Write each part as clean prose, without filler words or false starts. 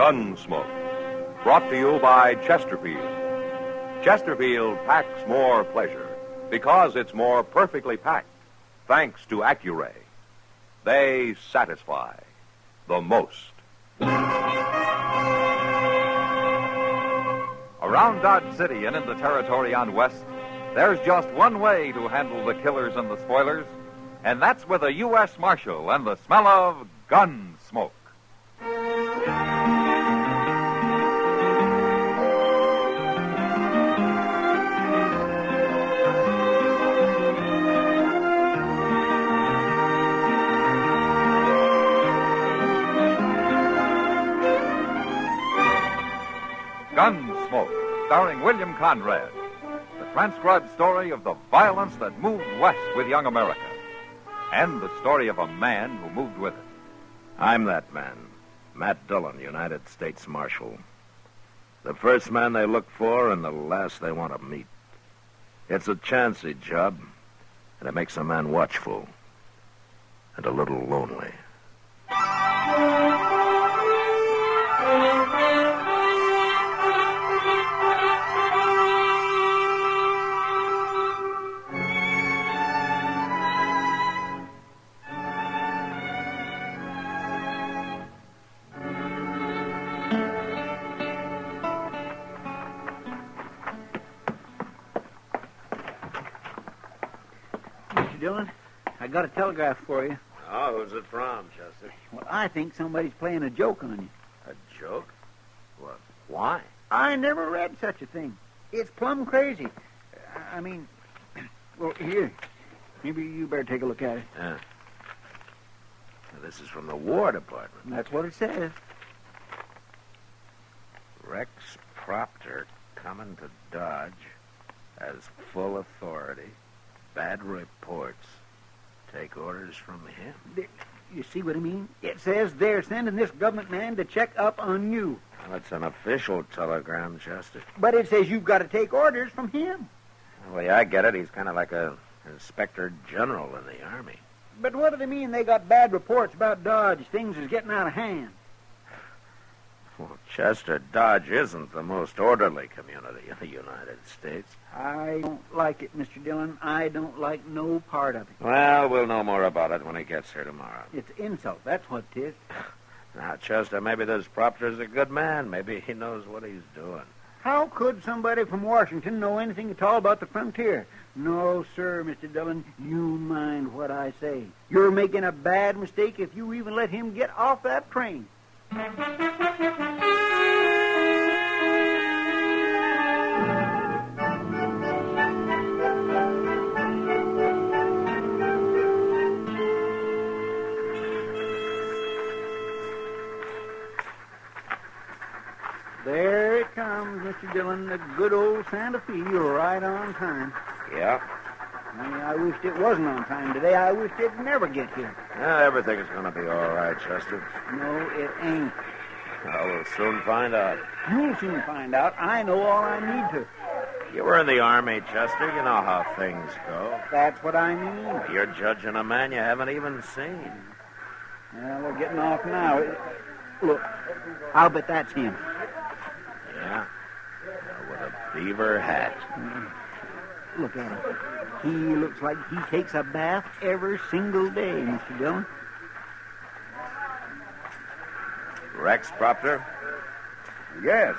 Gunsmoke. Brought to you by Chesterfield. Chesterfield packs more pleasure because it's more perfectly packed, thanks to Accuray. They satisfy the most. Around Dodge City and in the territory on West, there's just one way to handle the killers and the spoilers, and that's with a U.S. Marshal and the smell of Gunsmoke. Gunsmoke, starring William Conrad. The transcribed story of the violence that moved west with young America. And the story of a man who moved with it. I'm that man, Matt Dillon, United States Marshal. The first man they look for and the last they want to meet. It's a chancy job, and it makes a man watchful and a little lonely. Dillon, I got a telegraph for you. Oh, who's it from, Chester? Well, I think somebody's playing a joke on you. A joke? What? Why? I never read such a thing. It's plumb crazy. I mean, well, here. Maybe you better take a look at it. Yeah. Now, this is from the War Department. That's what it says. Rex Proctor coming to Dodge has full authority. Bad reports. Take orders from him. You see what I mean? It says they're sending this government man to check up on you. Well, it's an official telegram, Chester. But it says you've got to take orders from him. The way I get it, he's kind of like a inspector general in the Army. But what do they mean they got bad reports about Dodge? Things is getting out of hand. Well, Chester, Dodge isn't the most orderly community in the United States. I don't like it, Mr. Dillon. I don't like no part of it. Well, we'll know more about it when he gets here tomorrow. It's insult. That's what it is. Now, Chester, maybe this Proctor's a good man. Maybe he knows what he's doing. How could somebody from Washington know anything at all about the frontier? No, sir, Mr. Dillon. You mind what I say. You're making a bad mistake if you even let him get off that train. There it comes, Mr. Dillon, the good old Santa Fe. You're right on time. Yeah. I wished it wasn't on time today. I wished it'd never get here. Everything's going to be all right, Chester. No, it ain't. Well, we'll soon find out. You'll soon find out. I know all I need to. You were in the Army, Chester. You know how things go. That's what I mean. You're judging a man you haven't even seen. Well, they're getting off now. Look, I'll bet that's him. Yeah? With a beaver hat. Look at him. He looks like he takes a bath every single day, Mr. Dillon. Rex Proctor? Yes.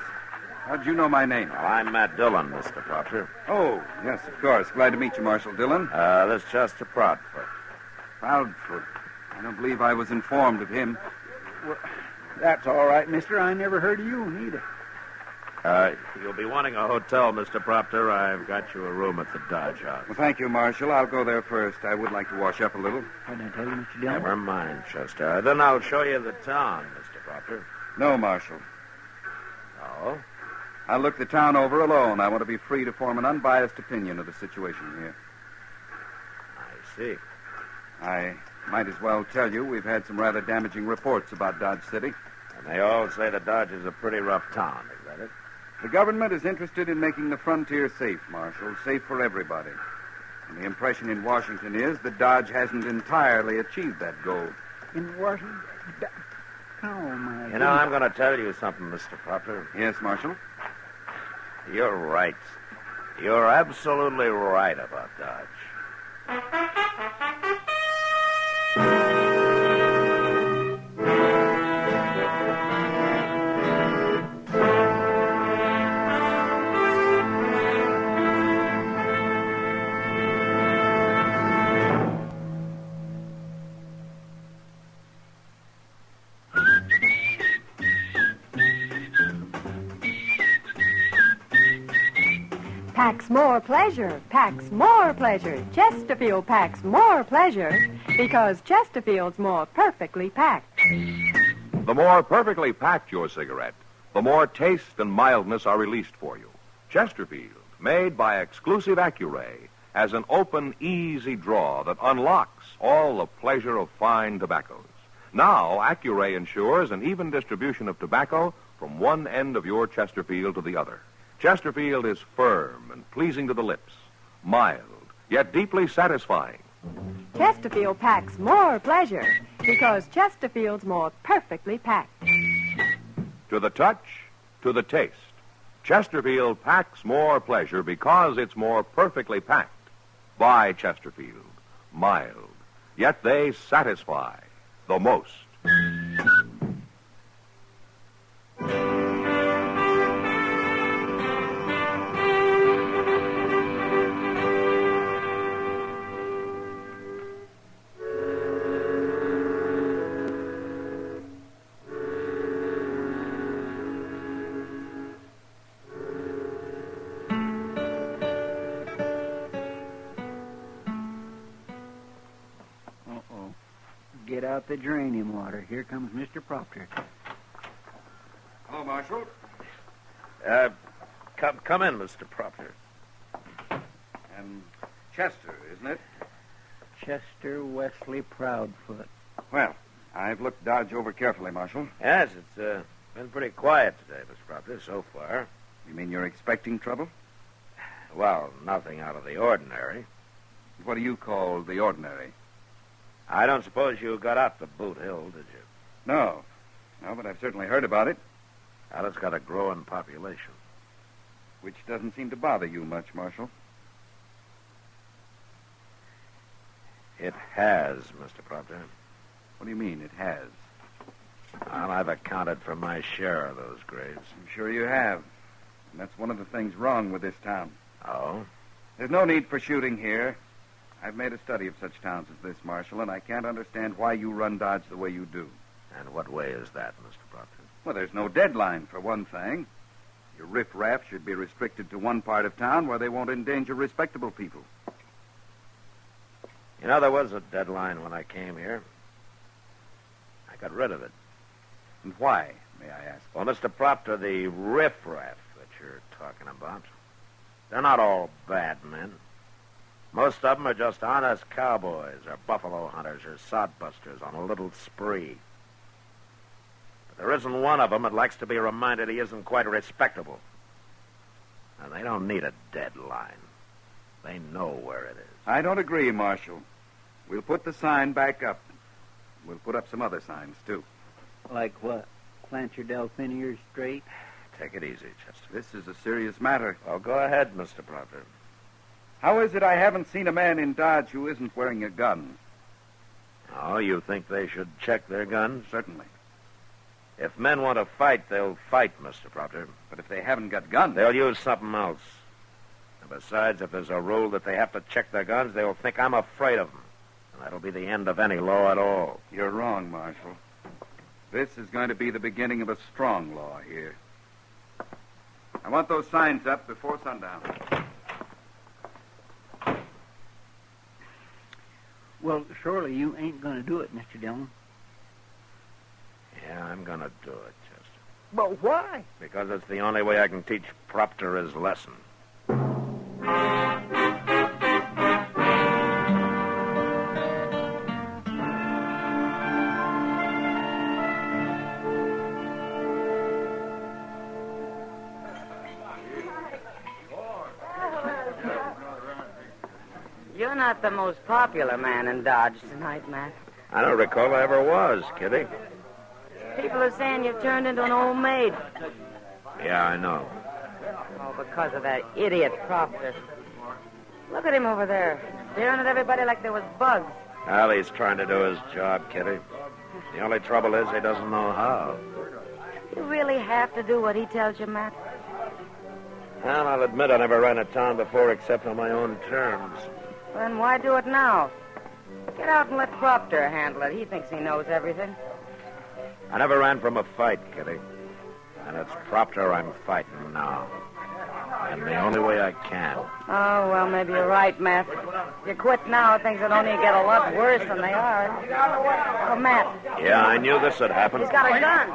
How'd you know my name? Well, I'm Matt Dillon, Mr. Proctor. Oh, yes, of course. Glad to meet you, Marshal Dillon. This is Chester Proudfoot. Proudfoot. I don't believe I was informed of him. Well, that's all right, mister. I never heard of you neither. You'll be wanting a hotel, Mr. Proctor. I've got you a room at the Dodge House. Well, thank you, Marshal. I'll go there first. I would like to wash up a little. What did I tell you, Mr. Dillon? Never mind, Chester. Then I'll show you the town, Mr. Proctor. No, Marshal. Oh? I'll look the town over alone. I want to be free to form an unbiased opinion of the situation here. I see. I might as well tell you we've had some rather damaging reports about Dodge City. And they all say that Dodge is a pretty rough town, is that it? The government is interested in making the frontier safe, Marshal, safe for everybody. And the impression in Washington is that Dodge hasn't entirely achieved that goal. In Washington? Oh, my You know, I'm going to tell you something, Mr. Proctor. Yes, Marshal? You're right. You're absolutely right about Dodge. Packs more pleasure, packs more pleasure. Chesterfield packs more pleasure because Chesterfield's more perfectly packed. The more perfectly packed your cigarette, the more taste and mildness are released for you. Chesterfield, made by exclusive Accuray, has an open, easy draw that unlocks all the pleasure of fine tobaccos. Now, Accuray ensures an even distribution of tobacco from one end of your Chesterfield to the other. Chesterfield is firm and pleasing to the lips, mild, yet deeply satisfying. Chesterfield packs more pleasure because Chesterfield's more perfectly packed. To the touch, to the taste, Chesterfield packs more pleasure because it's more perfectly packed. By Chesterfield, mild, yet they satisfy the most. Uh-oh. Get out the draining water. Here comes Mr. Proctor. Hello, Marshal. Come in, Mr. Proctor. And Chester, isn't it? Chester Wesley Proudfoot. Well, I've looked Dodge over carefully, Marshal. Yes, it's been pretty quiet today, Mr. Proctor, so far. You mean you're expecting trouble? Well, nothing out of the ordinary. What do you call the ordinary? I don't suppose you got out to Boot Hill, did you? No. No, but I've certainly heard about it, Well, it's got a growing population. which doesn't seem to bother you much, Marshal. It has, Mr. Proctor. What do you mean, it has? Well, I've accounted for my share of those graves. I'm sure you have. And that's one of the things wrong with this town. Oh? There's no need for shooting here. I've made a study of such towns as this, Marshal, and I can't understand why you run Dodge the way you do. And what way is that, Mr. Proctor? Well, there's no deadline, for one thing. Your riffraff should be restricted to one part of town where they won't endanger respectable people. You know, there was a deadline when I came here. I got rid of it. And why, may I ask? Well, Mr. Proctor, the riffraff that you're talking about, they're not all bad men. Most of them are just honest cowboys or buffalo hunters or sodbusters on a little spree. But there isn't one of them that likes to be reminded he isn't quite respectable. And they don't need a deadline. They know where it is. I don't agree, Marshal. We'll put the sign back up. We'll put up some other signs, too. Like what? Plant your Delphiniers straight? Take it easy, Chester. This is a serious matter. Well, go ahead, Mr. Proctor. How is it I haven't seen a man in Dodge who isn't wearing a gun? Oh, you think they should check their guns? Certainly. If men want to fight, they'll fight, Mr. Proctor. But if they haven't got guns... They'll use something else. And besides, if there's a rule that they have to check their guns, they'll think I'm afraid of them. And that'll be the end of any law at all. You're wrong, Marshal. This is going to be the beginning of a strong law here. I want those signs up before sundown. Well, surely you ain't going to do it, Mr. Dillon. Yeah, I'm going to do it, Chester. But why? Because it's the only way I can teach Proctor his lesson. You're not the most popular man in Dodge tonight, Matt. I don't recall I ever was, Kitty. People are saying you've turned into an old maid. Yeah, I know. Oh, because of that idiot Proctor. Look at him over there, staring at everybody like there was bugs. Well, he's trying to do his job, Kitty. The only trouble is he doesn't know how. You really have to do what he tells you, Matt. Well, I'll admit I never ran a town before except on my own terms. Then why do it now? Get out and let Proctor handle it. He thinks he knows everything. I never ran from a fight, Kitty. And it's Proctor I'm fighting now. And the only way I can. Oh, well, maybe you're right, Matt. If you quit now, things will only get a lot worse than they are. Oh, Matt. Yeah, I knew this would happen. He's got a gun.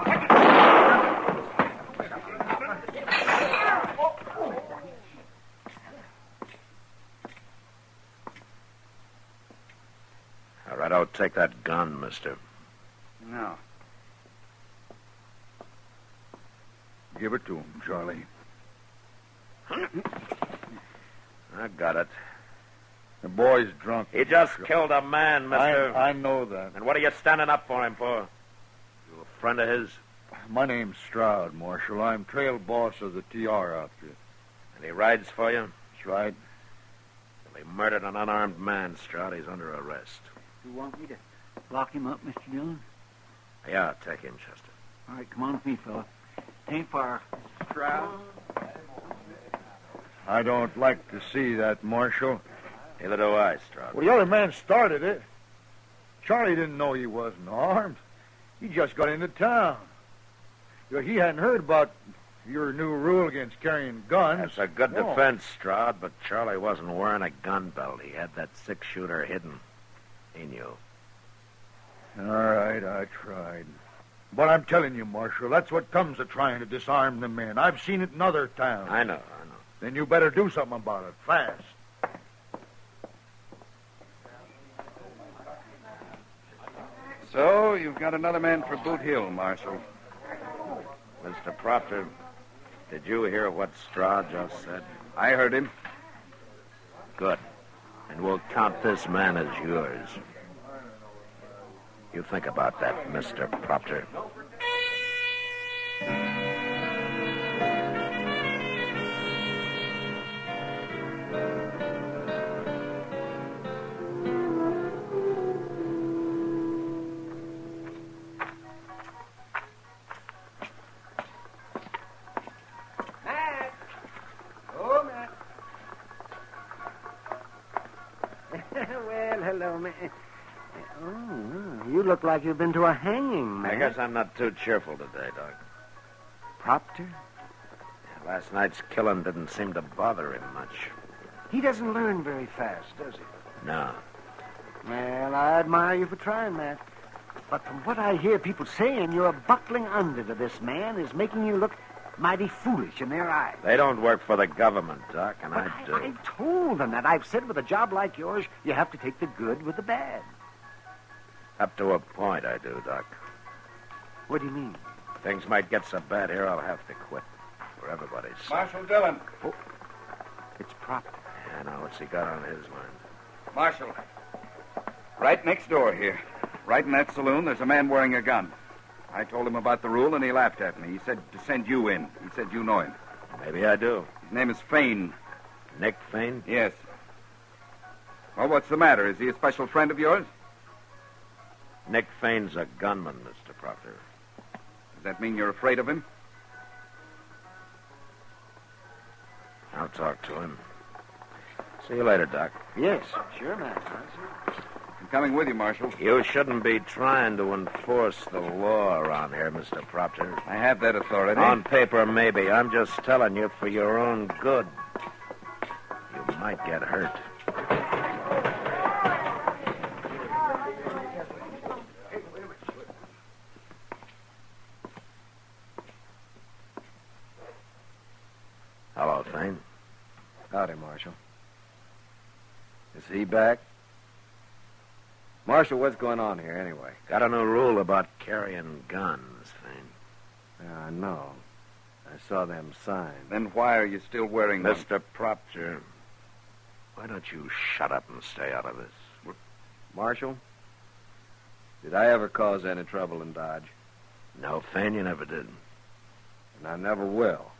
All right, I'll take that gun, mister. No. Give it to him, Charlie. I got it. The boy's drunk. He just killed a man, mister. I know that. And what are you standing up for him for? You a friend of his? My name's Stroud, Marshal. I'm trail boss of the TR outfit. And he rides for you? That's right. Well, he murdered an unarmed man, Stroud. He's under arrest. You want me to lock him up, Mr. Dillon? Yeah, take him, Chester. All right, come on with me, fella. Ain't far. Stroud? I don't like to see that, Marshal. Neither do I, Stroud. Well, the other man started it. Charlie didn't know he wasn't armed. He just got into town. He hadn't heard about your new rule against carrying guns. That's a good No. defense, Stroud, but Charlie wasn't wearing a gun belt. He had that six-shooter hidden. He knew. All right, I tried. But I'm telling you, Marshal, that's what comes of trying to disarm the men. I've seen it in other towns. I know. Then you better do something about it, fast. So, you've got another man for Boot Hill, Marshal. Mr. Proctor, did you hear what Stroud just said? I heard him. Good. And we'll count this man as yours. You think about that, Mr. Proctor. Matt. Oh, Matt. Well, hello, Matt. Oh, you look like you've been to a hanging, Matt. I guess I'm not too cheerful today, Doc. Proctor? Last night's killing didn't seem to bother him much. He doesn't learn very fast, does he? No. Well, I admire you for trying, Matt. But from what I hear people saying, your buckling under to this man is making you look mighty foolish in their eyes. They don't work for the government, Doc, and But I do. I told them that. I've said with a job like yours, you have to take the good with the bad. Up to a point, I do, Doc. What do you mean? Things might get so bad here, I'll have to quit. For everybody's sake. Marshal Dillon. It's Proctor. Yeah, now what's he got on his mind? Marshal. Right next door here. Right in that saloon, there's a man wearing a gun. I told him about the rule, and he laughed at me. He said to send you in. He said you know him. Maybe I do. His name is Fane. Nick Fane? Yes. Well, what's the matter? Is he a special friend of yours? Nick Fane's a gunman, Mr. Proctor. Does that mean you're afraid of him? I'll talk to him. See you later, Doc. Yes, sure, Matt. I'm coming with you, Marshal. You shouldn't be trying to enforce the law around here, Mr. Proctor. I have that authority. On paper, maybe. I'm just telling you for your own good. You might get hurt. Hello, Fane. Howdy, Marshal. Is he back? Marshal, what's going on here anyway? Got a new rule about carrying guns, Fane. Yeah, I know. I saw them signs. Then why are you still wearing them? Mr. Proctor, why don't you shut up and stay out of this? Marshal, did I ever cause any trouble in Dodge? No, Fane, you never did. And I never will.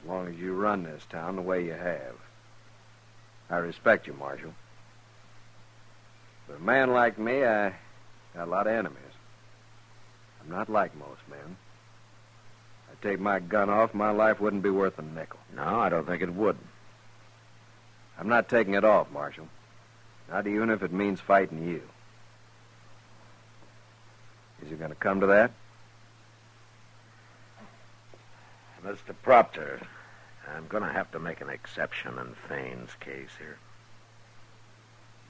As long as you run this town the way you have. I respect you, Marshal. But a man like me, I got a lot of enemies. I'm not like most men. I'd take my gun off, my life wouldn't be worth a nickel. No, I don't think it would. I'm not taking it off, Marshal. Not even if it means fighting you. Is it going to come to that? Mr. Proctor, I'm going to have to make an exception in Fane's case here.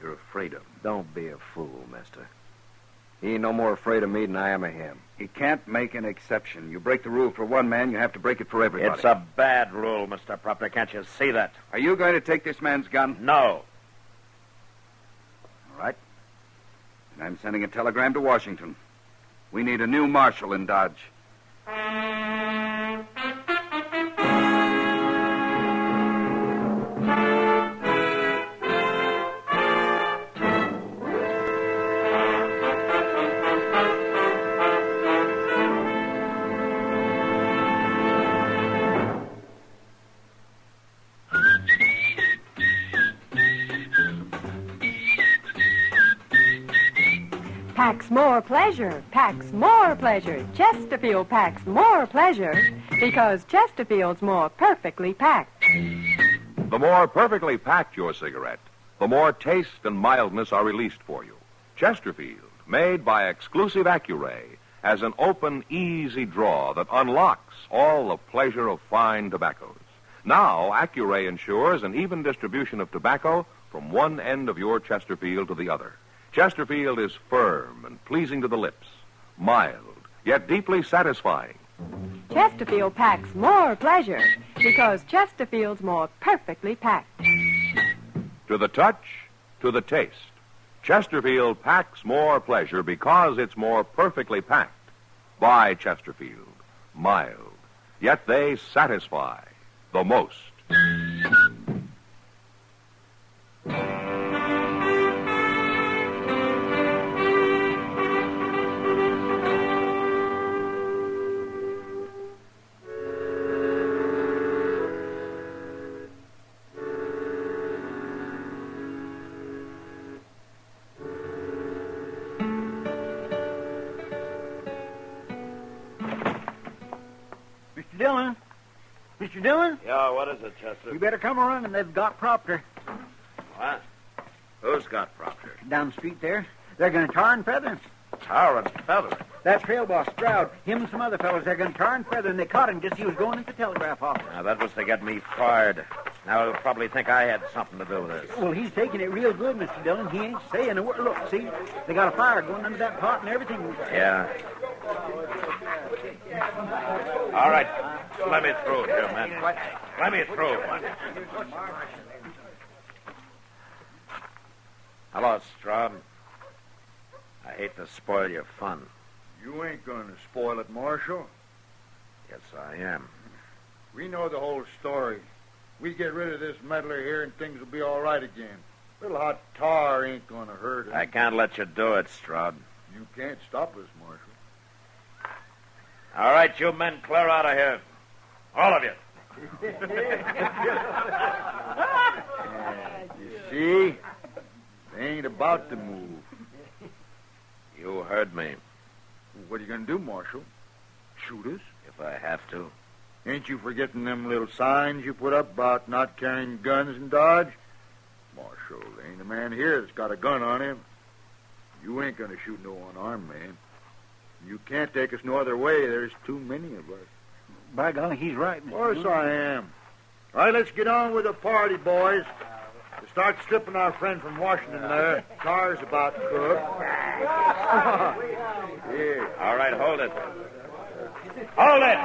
You're afraid of him. Don't be a fool, mister. He ain't no more afraid of me than I am of him. You can't make an exception. You break the rule for one man, you have to break it for everybody. It's a bad rule, Mr. Proctor. Can't you see that? Are you going to take this man's gun? No. All right. And I'm sending a telegram to Washington. We need a new marshal in Dodge. Packs more pleasure, packs more pleasure. Chesterfield packs more pleasure because Chesterfield's more perfectly packed. The more perfectly packed your cigarette, the more taste and mildness are released for you. Chesterfield, made by exclusive Accuray, has an open, easy draw that unlocks all the pleasure of fine tobaccos. Now, Accuray ensures an even distribution of tobacco from one end of your Chesterfield to the other. Chesterfield is firm and pleasing to the lips, mild, yet deeply satisfying. Chesterfield packs more pleasure because Chesterfield's more perfectly packed. To the touch, to the taste, Chesterfield packs more pleasure because it's more perfectly packed. By Chesterfield, mild, yet they satisfy the most. Mr. Dillon? Mr. Dillon? Yeah, what is it, Chester? You better come around, and they've got Proctor. What? Who's got Proctor? Down the street there. They're going to tar and feather him. Tar and feather. That trail boss, Stroud, him and some other fellows, they're going to tar and feather, and they caught him just as he was going into the telegraph office. Now, that was to get me fired. Now, he'll probably think I had something to do with this. Well, he's taking it real good, Mr. Dillon. He ain't saying a word. Look, see, they got a fire going under that pot and everything. Yeah. All right. Let me through, Jim, man. Let me through. Hello, Stroud. I hate to spoil your fun. You ain't going to spoil it, Marshal. Yes, I am. We know the whole story. We get rid of this meddler here and things will be all right again. Little hot tar ain't going to hurt him. I can't let you do it, Stroud. You can't stop us, Marshal. All right, you men, clear out of here. All of you. You see? They ain't about to move. You heard me. What are you going to do, Marshal? Shoot us? If I have to. Ain't you forgetting them little signs you put up about not carrying guns in Dodge? Marshal, there ain't a man here that's got a gun on him. You ain't going to shoot no unarmed man. You can't take us no other way. There's too many of us. By golly, he's right, Mr. Of course Dillon. I am. All right, let's get on with the party, boys. We'll start stripping our friend from Washington there. Car's about cooked. Yeah. All right, hold it. Hold it!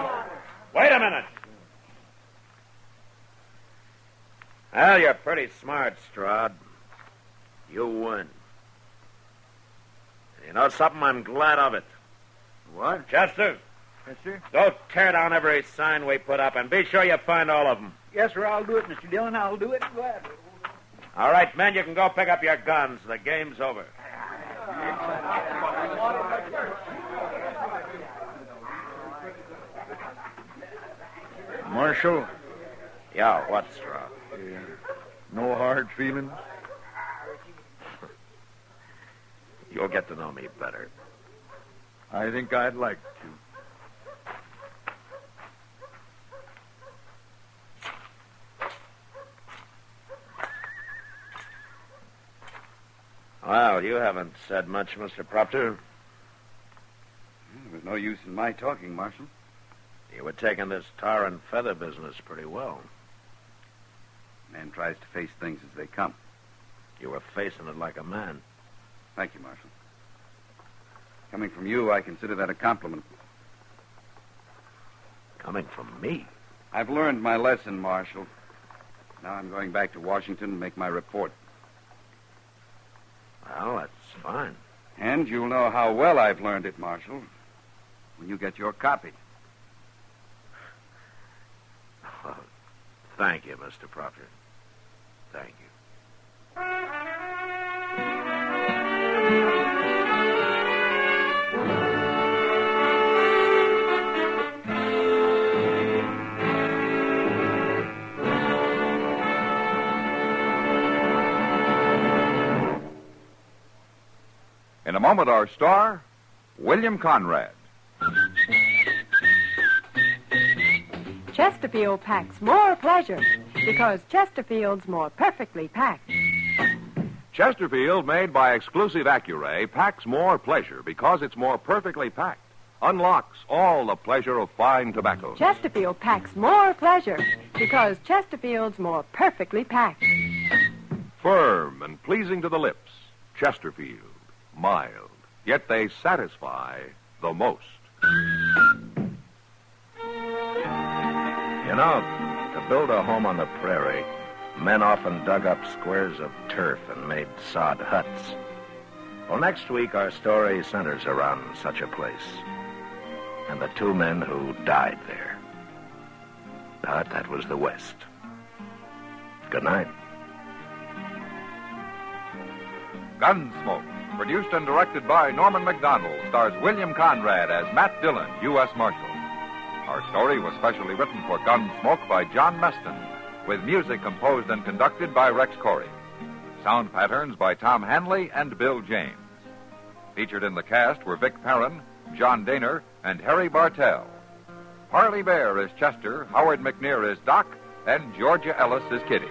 Wait a minute. Well, you're pretty smart, Stroud. You win. You know something? I'm glad of it. What? Chester, Yes, sir. go tear down every sign we put up, and be sure you find all of them. Yes, sir, I'll do it, Mr. Dillon. I'll do it gladly. All right, men, you can go pick up your guns. The game's over. Marshal, Yeah, what's wrong? no hard feelings? You'll get to know me better. I think I'd like to. Well, you haven't said much, Mr. Proctor. There was no use in my talking, Marshal. You were taking this tar and feather business pretty well. Man tries to face things as they come. You were facing it like a man. Thank you, Marshal. Coming from you, I consider that a compliment. Coming from me? I've learned my lesson, Marshal. Now I'm going back to Washington and make my report. Well, that's fine. And you'll know how well I've learned it, Marshal, when you get your copy. Oh, thank you, Mr. Proctor. Thank you. In a moment, our star, William Conrad. Chesterfield packs more pleasure because Chesterfield's more perfectly packed. Chesterfield, made by exclusive Accuray, packs more pleasure because it's more perfectly packed. Unlocks all the pleasure of fine tobacco. Chesterfield packs more pleasure because Chesterfield's more perfectly packed. Firm and pleasing to the lips. Chesterfield. Mild. Yet they satisfy the most. You know, to build a home on the prairie, men often dug up squares of turf and made sod huts. Well, next week our story centers around such a place and the two men who died there. But that was the West. Good night. Gunsmoke, produced and directed by Norman MacDonald, stars William Conrad as Matt Dillon, U.S. Marshal. Our story was specially written for Gunsmoke by John Meston, with music composed and conducted by Rex Corey. Sound patterns by Tom Hanley and Bill James. Featured in the cast were Vic Perrin, John Daner, and Harry Bartell. Parley Bear is Chester, Howard McNear is Doc, and Georgia Ellis is Kitty.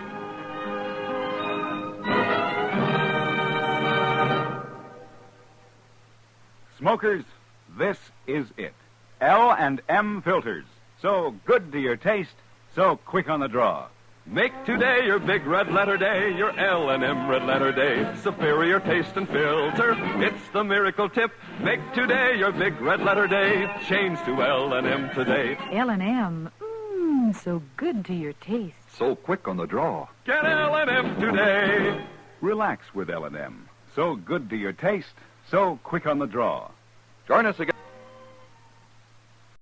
Smokers, this is it. L&M filters. So good to your taste, so quick on the draw. Make today your big red letter day, your L&M red letter day. Superior taste and filter, it's the miracle tip. Make today your big red letter day. Change to L&M today. L&M, so good to your taste. So quick on the draw. Get L&M today. Relax with L&M. So good to your taste, so quick on the draw. Join us again.